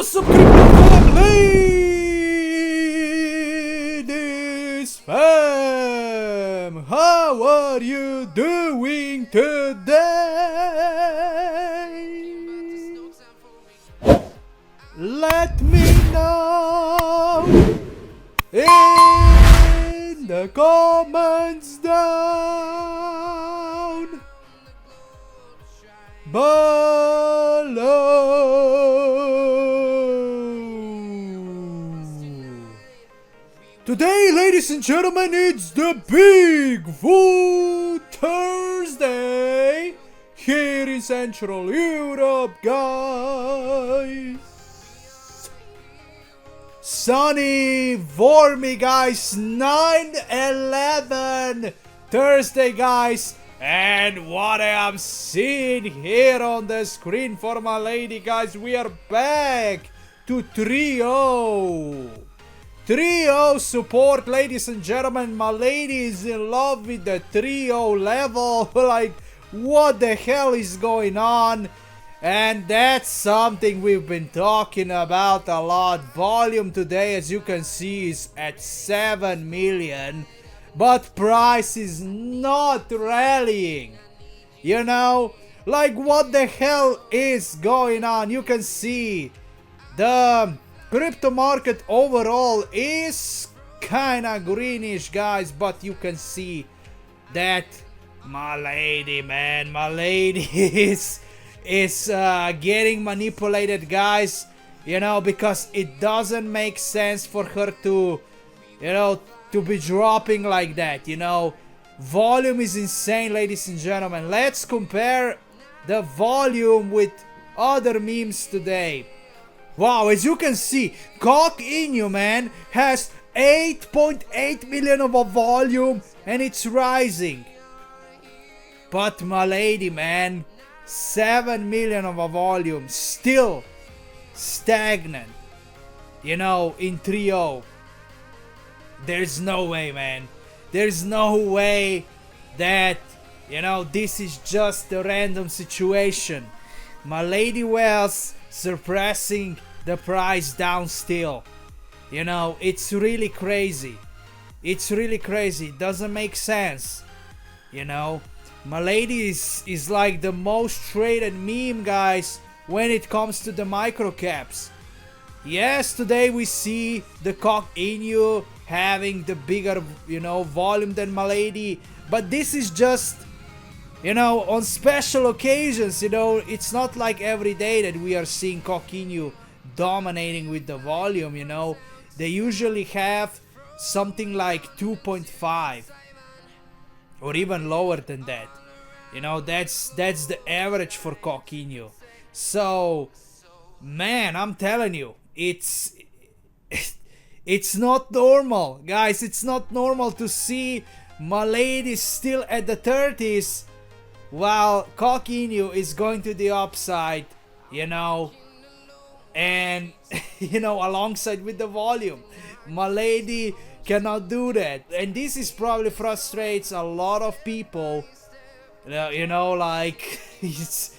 What's up, crypto family? This fam, how are you doing today? Let me know in the comments down below. Today, ladies and gentlemen, it's the Big Food Thursday here in Central Europe, guys. Sunny, warmy, guys. 9/11 Thursday, guys. And what I am seeing here on the screen for my lady, guys, we are back to 3-0. 3-0 support, ladies and gentlemen. My lady is in love with the 3-0 level. Like, what the hell is going on? And that's something we've been talking about a lot. Volume today, as you can see, is at 7 million. But price is not rallying. You know? Like, what the hell is going on? You can see the crypto market overall is kinda greenish, guys. But you can see that my lady, man, my lady is getting manipulated, guys. You know, because it doesn't make sense for her to, you know, to be dropping like that, you know. Volume is insane, ladies and gentlemen. Let's compare the volume with other memes today. Wow, as you can see, Cock Inu, man, has 8.8 million of a volume and it's rising. But my lady, man, 7 million of a volume, still stagnant, you know, in 3-0. There's no way, man. There's no way that, you know, this is just a random situation. My lady Wells suppressing the price down still. You know, it's really crazy. It's really crazy. It doesn't make sense. You know, my lady is like the most traded meme, guys, when it comes to the micro caps. Yes, today we see the Cock Inu having the bigger, you know, volume than my lady, but this is just, you know, on special occasions. You know, it's not like every day that we are seeing Cock Inu dominating with the volume. You know, they usually have something like 2.5 or even lower than that. You know, that's the average for Cock Inu. So, man, I'm telling you, it's not normal, guys. It's not normal to see my lady still at the 30s while Cock Inu is going to the upside, you know, and you know, alongside with the volume. My lady cannot do that, and this is probably frustrates a lot of people. You know, like it's,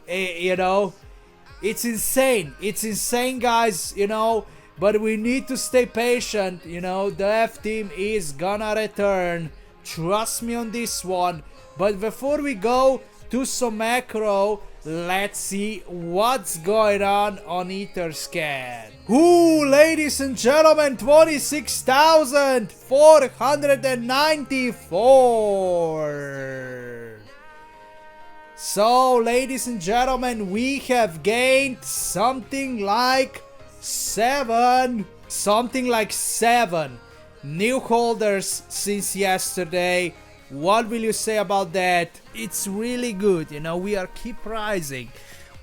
you know, it's insane. It's insane, guys, you know. But we need to stay patient, you know. The F team is gonna return. Trust me on this one. But before we go to some macro, let's see what's going on Etherscan. Ooh, ladies and gentlemen, 26,494. So, ladies and gentlemen, we have gained something like 7 new holders since yesterday. What will you say about that? It's really good, you know. We are keep rising.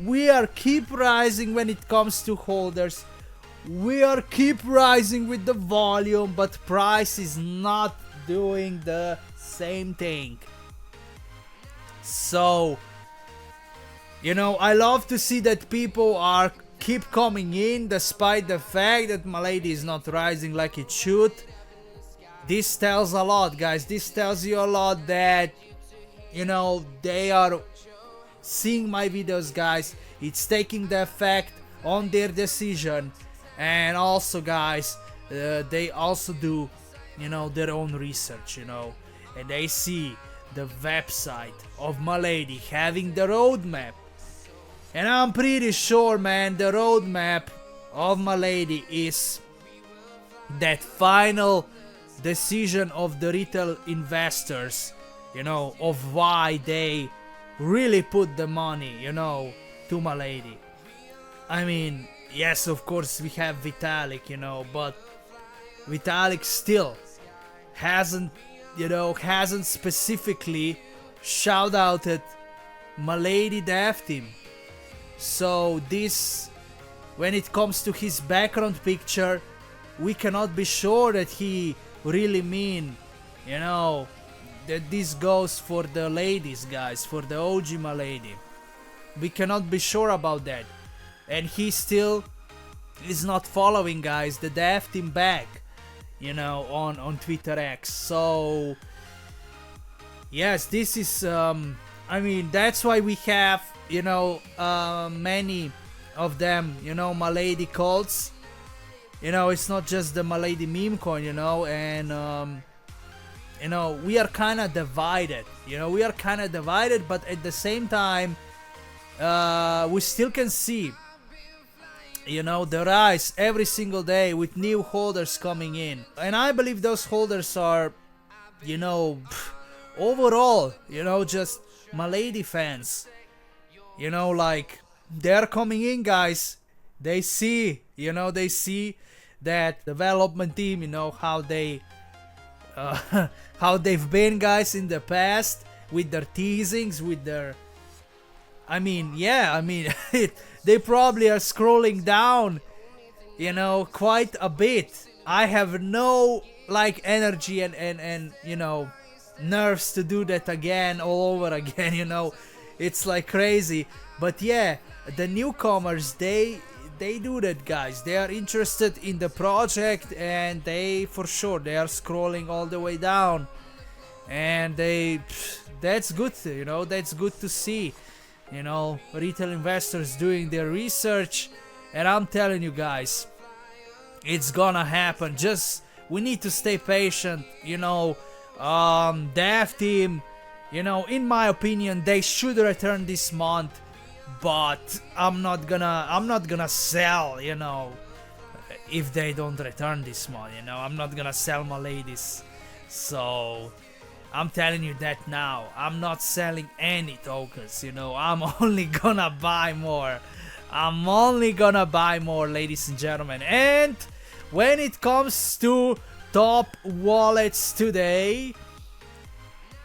We are keep rising when it comes to holders. We are keep rising with the volume, but price is not doing the same thing. So, you know, I love to see that people are keep coming in despite the fact that my lady is not rising like it should. This tells a lot, guys. This tells you a lot that, you know, they are seeing my videos, guys. It's taking the effect on their decision. And also, guys, they also do, their own research, and they see the website of Milady having the roadmap. And I'm pretty sure, man, the roadmap of Milady is that final decision of the retail investors, of why they really put the money, to Milady. I mean, yes, of course we have Vitalik, but Vitalik still hasn't specifically shout outed Milady dev team. So this, when it comes to his background picture, we cannot be sure that he really mean, that this goes for the ladies, guys, for the OG Milady. We cannot be sure about that. And he still is not following, guys, the dev team back, on Twitter X. So yes, this is I mean, that's why we have, many of them, Milady cults. It's not just the Milady meme coin, and we are kind of divided. But at the same time, we still can see, the rise every single day with new holders coming in. And I believe those holders are, overall, just Milady fans. Like, they're coming in, guys. They see, that development team, how they how they've been, guys, in the past with their teasings, with their, they probably are scrolling down, quite a bit. I have no energy and nerves to do that again, all over again. It's like crazy. But yeah, the newcomers, they do that, guys. They are interested in the project, and they for sure they are scrolling all the way down, and that's good. That's good to see. Retail investors doing their research, and I'm telling you, guys, it's gonna happen. Just we need to stay patient. Dev team, in my opinion, they should return this month. But I'm not gonna sell, if they don't return this month, I'm not gonna sell my ladies. So I'm telling you that now. I'm not selling any tokens, I'm only gonna buy more. Ladies and gentlemen. And when it comes to top wallets today,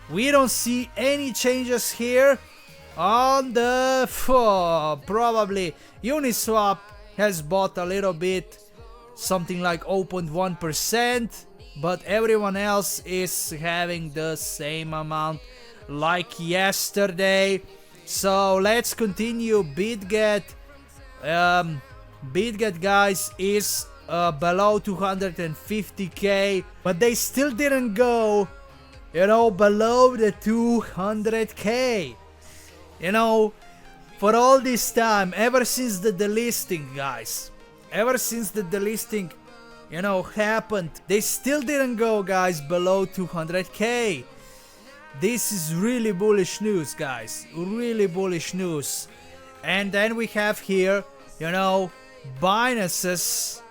we don't see any changes here. On the probably Uniswap has bought a little bit, something like 0.1%, but everyone else is having the same amount like yesterday. So let's continue. BitGet, guys, is below 250k, but they still didn't go, below the 200k. For all this time, ever since the delisting, guys, happened, they still didn't go, guys, below 200k. This is really bullish news, guys, really bullish news. And then we have here, Binance's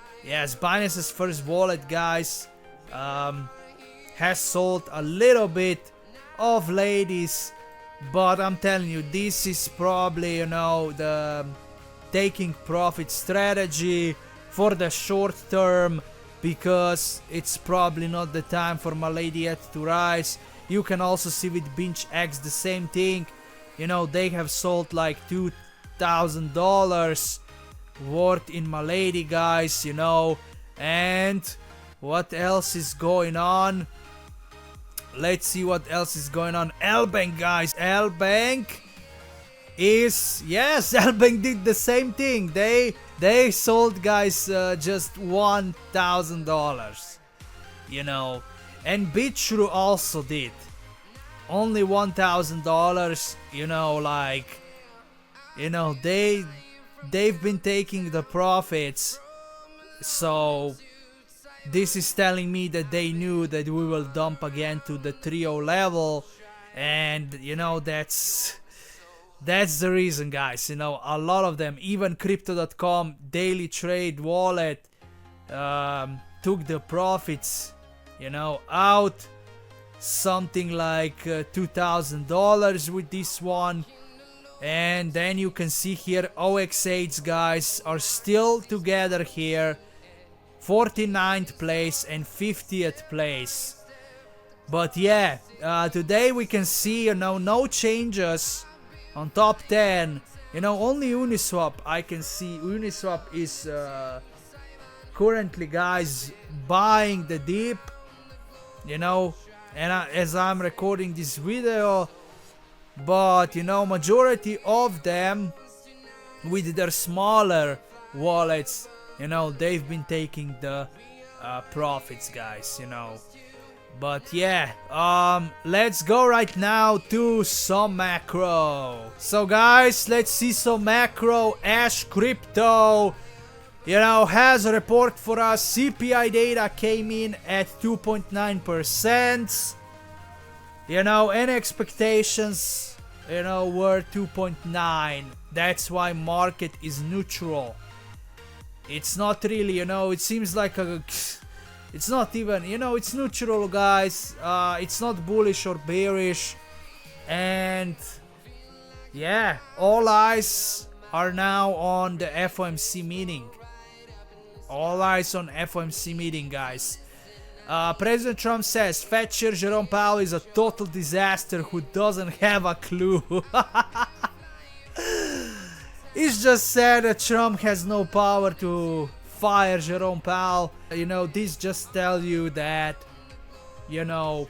first wallet, guys, has sold a little bit of ladies. But I'm telling you, this is probably, the taking profit strategy for the short term, because it's probably not the time for Milady yet to rise. You can also see with BingeX the same thing. They have sold like $2,000 worth in Milady, guys, And what else is going on? Let's see what else is going on. L-Bank, guys. L-Bank did the same thing. They sold, guys, just $1,000. And BitShrew also did only $1,000. they've been taking the profits. So this is telling me that they knew that we will dump again to the 3.0 level, and you know, that's the reason, guys. You know, a lot of them, even crypto.com daily trade wallet, took the profits, you know, out something like $2,000 with this one. And then you can see here OX8s, guys, are still together here, 49th place and 50th place. But yeah, today we can see, you know, no changes on top 10. You know, only Uniswap, I can see Uniswap is currently, guys, buying the dip, you know, and as I'm recording this video. But you know, majority of them with their smaller wallets, you know, they've been taking the profits, guys, you know. But yeah, let's go right now to some macro. So guys, let's see some macro. Ash Crypto, you know, has a report for us. CPI data came in at 2.9%. You know, and expectations, you know, were 2.9. That's why market is neutral. It's not really, you know, it seems like it's not even, you know, it's neutral, guys. It's not bullish or bearish. And yeah, all eyes are now on the FOMC meeting. All eyes on FOMC meeting, guys. President Trump says Fed Chair Jerome Powell is a total disaster who doesn't have a clue. It's just sad that Trump has no power to fire Jerome Powell. You know, this just tells you that, you know,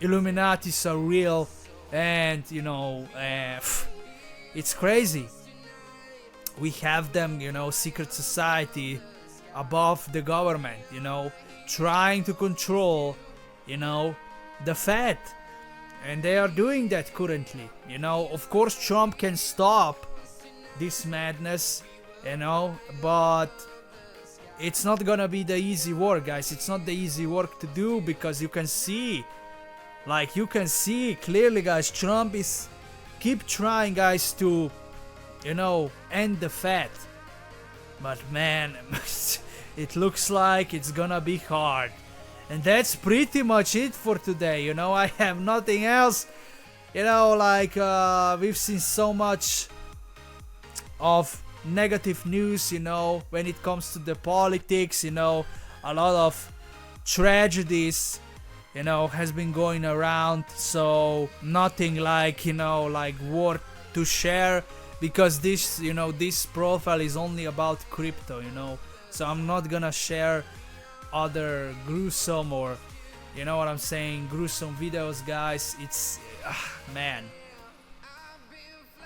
Illuminatis are real, and you know, it's crazy. We have them, you know, secret society above the government, you know, trying to control, you know, the Fed, and they are doing that currently. You know, of course Trump can stop this madness, you know, but it's not gonna be the easy work, guys. It's not the easy work to do, because you can see, like, you can see clearly, guys, Trump is keep trying, guys, to, you know, end the Fed. But man, it looks like it's gonna be hard. And that's pretty much it for today. You know, I have nothing else. You know, like, we've seen so much of negative news, you know, when it comes to the politics. You know, a lot of tragedies, you know, has been going around. So nothing like, you know, like worth to share, because this, you know, this profile is only about crypto, you know. So I'm not gonna share other gruesome, or, you know what I'm saying, gruesome videos, guys. It's, man,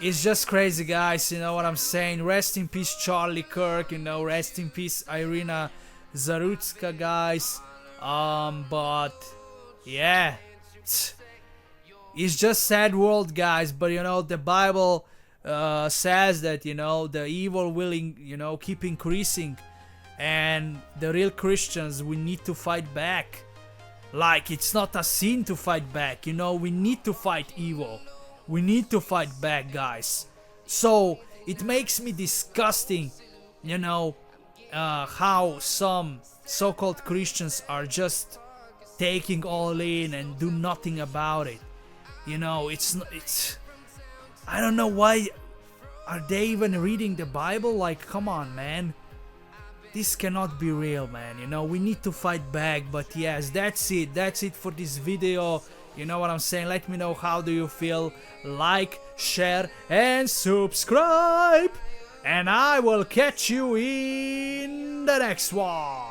it's just crazy, guys. You know what I'm saying. Rest in peace Charlie Kirk, you know, rest in peace Irina Zarutska, guys. But yeah, it's just sad world, guys. But you know, the Bible says that, you know, the evil will, you know, keep increasing. And the real Christians, we need to fight back. Like, it's not a sin to fight back, you know, we need to fight evil. We need to fight back, guys. So, it makes me disgusting, you know, how some so-called Christians are just taking all in and do nothing about it. You know, it's, I don't know why are they even reading the Bible. Like, come on, man. This cannot be real, man. You know, we need to fight back. But yes, that's it. That's it for this video. You know what I'm saying? Let me know, how do you feel? Like, share, and subscribe. And I will catch you in the next one.